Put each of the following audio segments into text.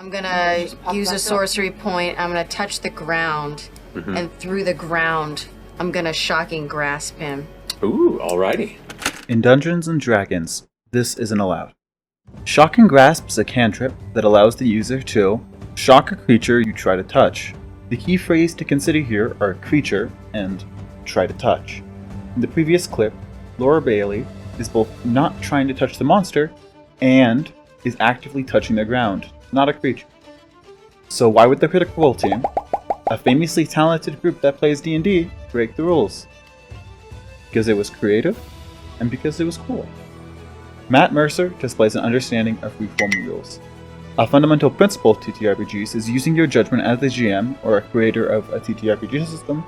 I'm gonna use a sorcery point. I'm gonna touch the ground, and through the ground, I'm gonna shocking grasp him. Ooh, alrighty. In Dungeons & Dragons, this isn't allowed. Shocking Grasp is a cantrip that allows the user to shock a creature you try to touch. The key phrase to consider here are creature and try to touch. In the previous clip, Laura Bailey is both not trying to touch the monster and is actively touching the ground, not a creature. So why would the Critical Role team, a famously talented group that plays D&D, break the rules? Because it was creative and because it was cool. Matt Mercer displays an understanding of freeform rules. A fundamental principle of TTRPGs is using your judgment as the GM or a creator of a TTRPG system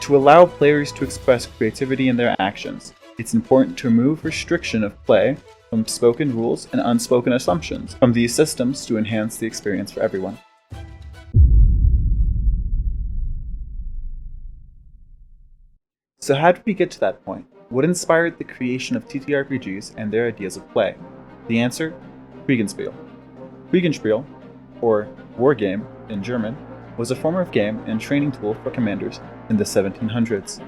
to allow players to express creativity in their actions. It's important to remove restriction of play from spoken rules and unspoken assumptions from these systems to enhance the experience for everyone. So how did we get to that point? What inspired the creation of TTRPGs and their ideas of play? The answer? Kriegsspiel. Kriegsspiel, or war game in German, was a form of game and training tool for commanders in the 1700s.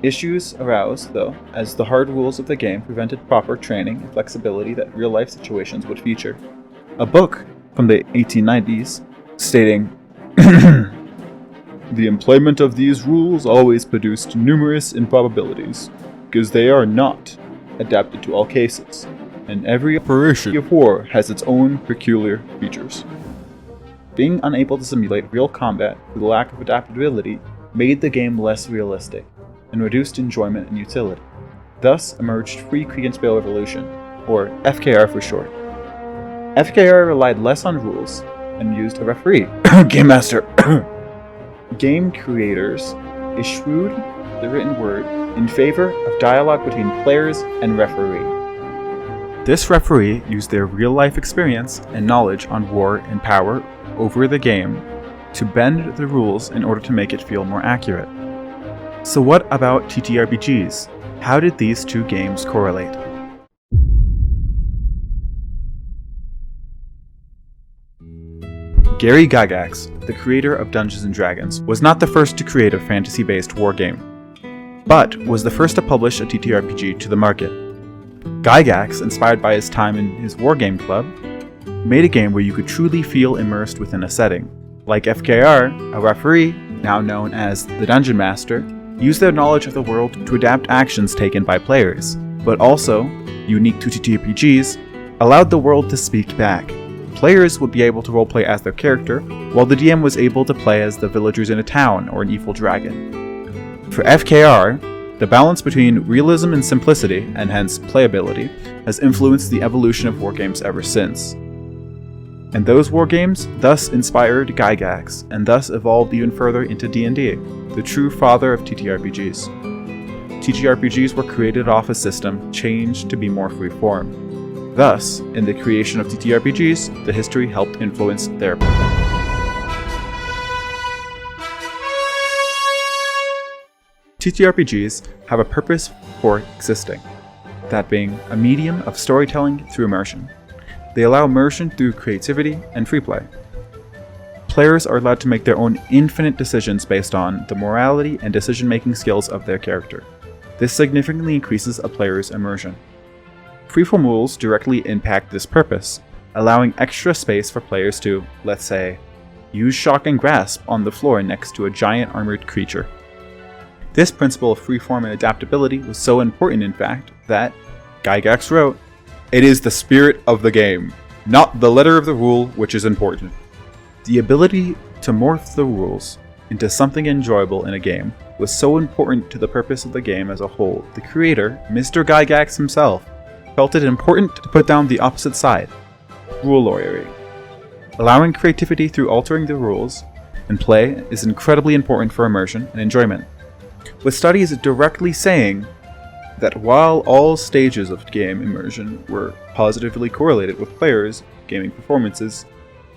Issues arose, though, as the hard rules of the game prevented proper training and flexibility that real-life situations would feature. A book from the 1890s stating, "The employment of these rules always produced numerous improbabilities, because they are not adapted to all cases, and every operation of war has its own peculiar features." Being unable to simulate real combat through the lack of adaptability made the game less realistic, and reduced enjoyment and utility. Thus emerged Free Kriegsspiel Revolution, or FKR for short. FKR relied less on rules and used a referee, Game Master. Game creators eschewed the written word in favor of dialogue between players and referee. This referee used their real-life experience and knowledge on war and power over the game to bend the rules in order to make it feel more accurate. So what about TTRPGs? How did these two games correlate? Gary Gygax, the creator of Dungeons & Dragons, was not the first to create a fantasy-based war game, but was the first to publish a TTRPG to the market. Gygax, inspired by his time in his wargame club, made a game where you could truly feel immersed within a setting. Like FKR, a referee, now known as the Dungeon Master, used their knowledge of the world to adapt actions taken by players, but also, unique to TTRPGs, allowed the world to speak back. Players would be able to roleplay as their character, while the DM was able to play as the villagers in a town or an evil dragon. For FKR, the balance between realism and simplicity, and hence playability, has influenced the evolution of wargames ever since. And those wargames thus inspired Gygax, and thus evolved even further into D&D, the true father of TTRPGs. TTRPGs were created off a system changed to be more freeform. Thus, in the creation of TTRPGs, the history helped influence their TTRPGs have a purpose for existing, that being a medium of storytelling through immersion. They allow immersion through creativity and free play. Players are allowed to make their own infinite decisions based on the morality and decision-making skills of their character. This significantly increases a player's immersion. Freeform rules directly impact this purpose, allowing extra space for players to, let's say, use shock and grasp on the floor next to a giant armored creature. This principle of freeform and adaptability was so important, in fact, that Gygax wrote, "It is the spirit of the game, not the letter of the rule which is important." The ability to morph the rules into something enjoyable in a game was so important to the purpose of the game as a whole. The creator, Mr. Gygax himself, felt it important to put down the opposite side, rule lawyering. Allowing creativity through altering the rules and play is incredibly important for immersion and enjoyment, with studies directly saying that while all stages of game immersion were positively correlated with players, gaming performances,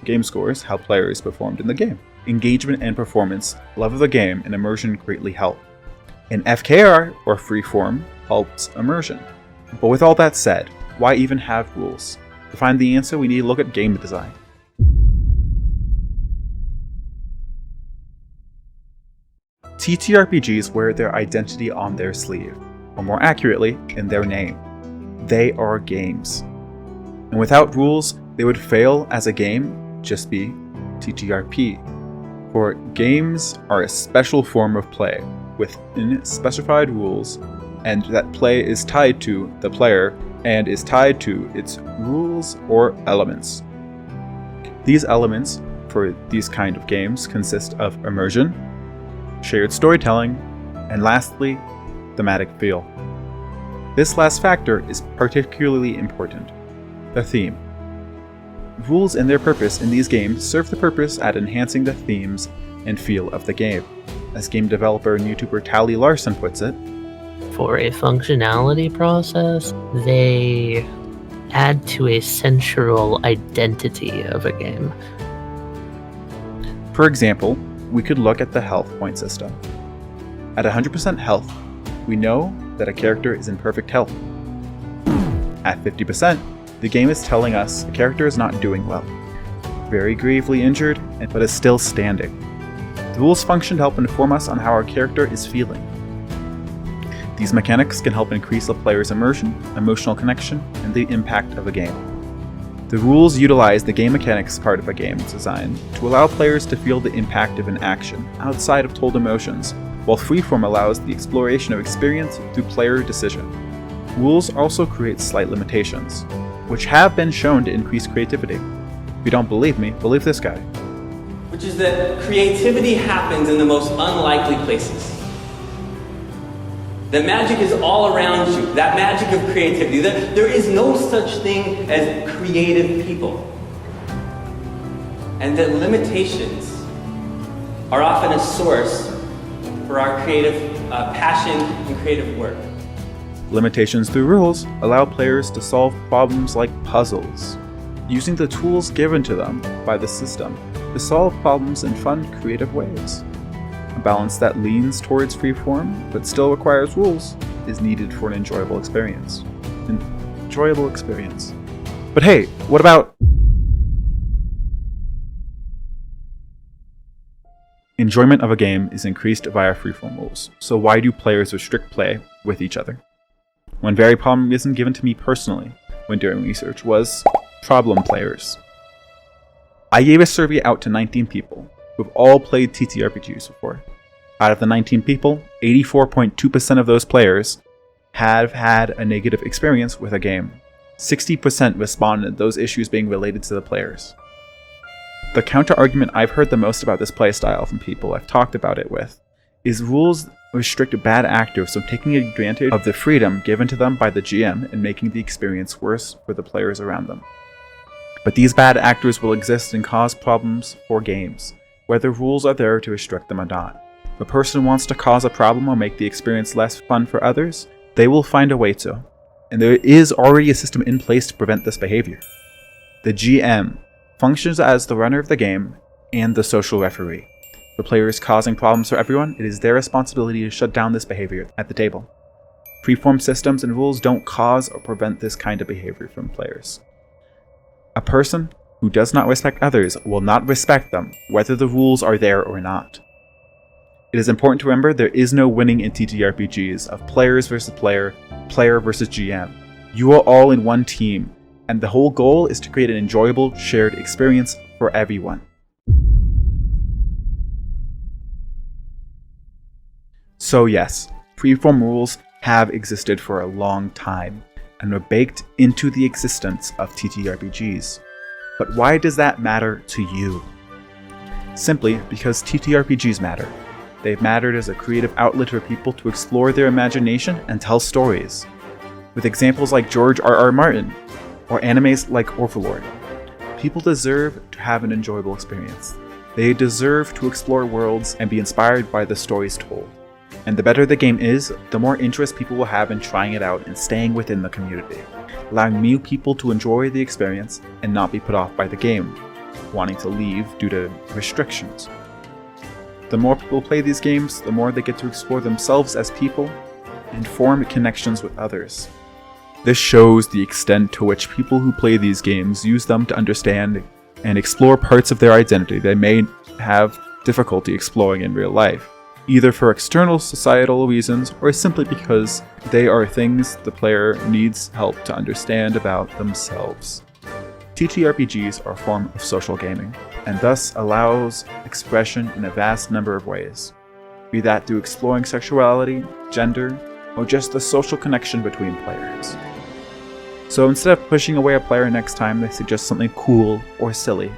game scores, how players performed in the game, engagement and performance, love of the game, and immersion greatly help. And FKR, or freeform, helps immersion. But with all that said, why even have rules? To find the answer, we need to look at game design. TTRPGs wear their identity on their sleeve, or more accurately, in their name. They are games. And without rules, they would fail as a game, just be TTRP. For games are a special form of play, with specified rules, and that play is tied to the player and is tied to its rules or elements. These elements for these kind of games consist of immersion, shared storytelling, and lastly, thematic feel. This last factor is particularly important, the theme. Rules and their purpose in these games serve the purpose at enhancing the themes and feel of the game. As game developer and YouTuber Tally Larson puts it, for a functionality process, they add to a central identity of a game. For example, we could look at the health point system. At 100% health, we know that a character is in perfect health. At 50%, the game is telling us the character is not doing well, very gravely injured, but is still standing. The rules function to help inform us on how our character is feeling. These mechanics can help increase a player's immersion, emotional connection, and the impact of a game. The rules utilize the game mechanics part of a game's design to allow players to feel the impact of an action outside of told emotions, while Freeform allows the exploration of experience through player decision. Rules also create slight limitations, which have been shown to increase creativity. If you don't believe me, believe this guy. Which is that creativity happens in the most unlikely places. The magic is all around you, that magic of creativity. There is no such thing as creative people. And that limitations are often a source for our creative passion and creative work. Limitations through rules allow players to solve problems like puzzles, using the tools given to them by the system to solve problems in fun, creative ways. A balance that leans towards freeform but still requires rules is needed for an enjoyable experience. But hey, what about enjoyment of a game is increased via freeform rules, so why do players restrict play with each other? One very problem reason given to me personally when doing research was problem players. I gave a survey out to 19 people who've all played TTRPGs before. Out of the 19 people, 84.2% of those players have had a negative experience with a game. 60% responded those issues being related to the players. The counter-argument I've heard the most about this playstyle from people I've talked about it with is rules restrict bad actors from taking advantage of the freedom given to them by the GM and making the experience worse for the players around them. But these bad actors will exist and cause problems for games, whether rules are there to restrict them or not. If a person wants to cause a problem or make the experience less fun for others, they will find a way to. And there is already a system in place to prevent this behavior. The GM functions as the runner of the game and the social referee. If a player is causing problems for everyone, it is their responsibility to shut down this behavior at the table. Freeform systems and rules don't cause or prevent this kind of behavior from players. A person who does not respect others will not respect them, whether the rules are there or not. It is important to remember there is no winning in TTRPGs of players versus player, player versus GM. You are all in one team, and the whole goal is to create an enjoyable, shared experience for everyone. So yes, freeform rules have existed for a long time, and were baked into the existence of TTRPGs. But why does that matter to you? Simply because TTRPGs matter. They've mattered as a creative outlet for people to explore their imagination and tell stories. With examples like George R.R. Martin, or animes like Overlord, people deserve to have an enjoyable experience. They deserve to explore worlds and be inspired by the stories told. And the better the game is, the more interest people will have in trying it out and staying within the community, allowing new people to enjoy the experience and not be put off by the game, wanting to leave due to restrictions. The more people play these games, the more they get to explore themselves as people and form connections with others. This shows the extent to which people who play these games use them to understand and explore parts of their identity they may have difficulty exploring in real life. either for external societal reasons or simply because they are things the player needs help to understand about themselves. TTRPGs are a form of social gaming, and thus allows expression in a vast number of ways, be that through exploring sexuality, gender, or just the social connection between players. So instead of pushing away a player next time they suggest something cool or silly,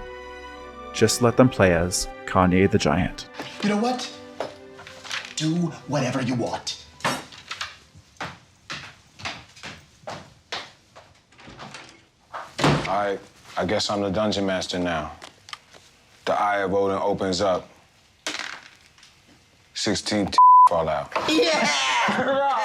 just let them play as Kanye the Giant. You know what? Do whatever you want. Alright, I guess I'm the dungeon master now. The Eye of Odin opens up. 16 fall out. Yeah!